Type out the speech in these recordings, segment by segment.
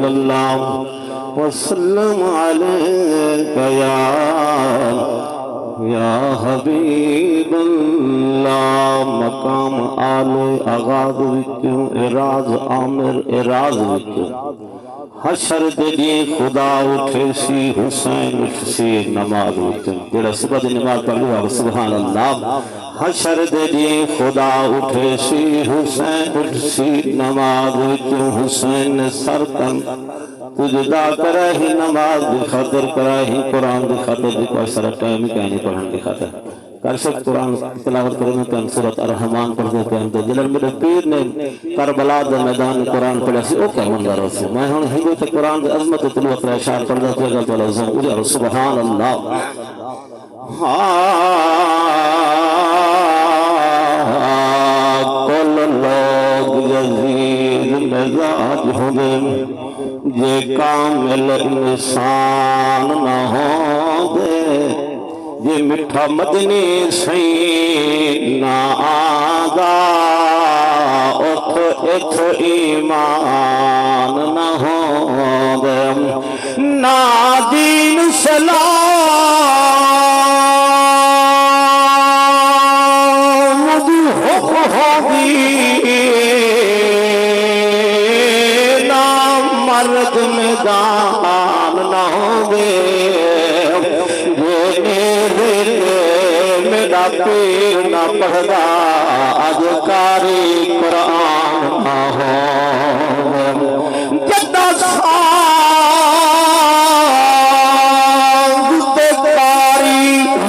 सल्लल्लाहु वसल्लम अलैका या हबीबल्लाह। मकाम आले आगाज विचों इराज आमिर इराज विचों हशर दे दी खुदा उठे सी हुसैन उठ सी नमाज विचों जेड़ा सुबह दी नमाज पढ़ लिया सुभान अल्लाह। हशर दे दी खुदा उठे सी हुसैन उठ सी नमाज विचों हुसैन ने सर तन तुझदा करा ही नमाज की खातिर करा ही कुरान की खातिर भी कोई सारा टाइम ही कहीं पढ़ने की खातिर कर सकते कुरान तिलावत करने तो सूरत अर-रहमान पढ़ देते हैं। तो जिलन मेरे पीर ने करबला के मैदान कुरान पढ़ा सी ओ क्या मंजर हो सी मैं हुन हिंदू ते कुरान की अजमत तिलावत का इशार पढ़ देते हैं तो लज़म उजर सुभान अल्लाह। कुल लोग यजीद मिजाज होंगे ये कामिल इंसान न होंगे ये मिठा मदनी सही ना आगा उठ इथ ईमान न होंगे ना दीन सलाम होगी ना मर्द मैदान न होंगे मेरा पीर न पढ़दा अजकारी कुरान न हो जद्दा कारी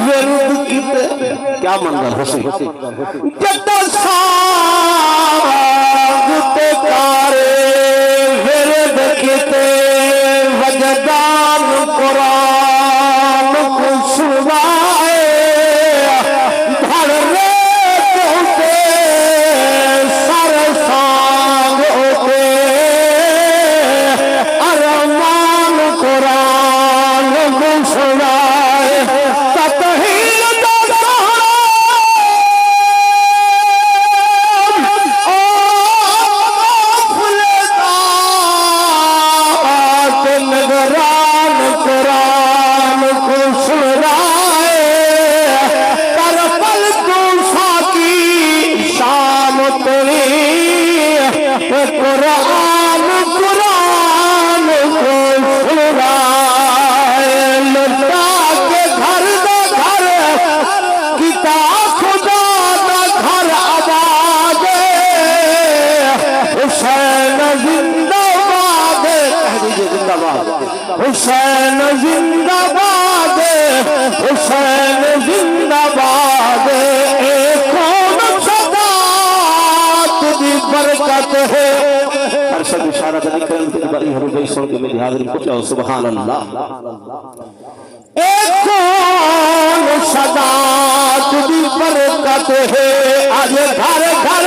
विरुद्ध किते क्या मंजर हुसी जद्दा कारी विरुद्ध किते वजदान कुरान को सुनाए हुसैन जिंदाबाद हुसैन जिंदाबाद कौन सदा तुझी बरकत है हर सब इशारा करके बड़ी हर गई सुन के मेरी हाजिरी पहुंचाओ सुभान अल्लाह। कौन सदा तुझी बरकत है आज घर घर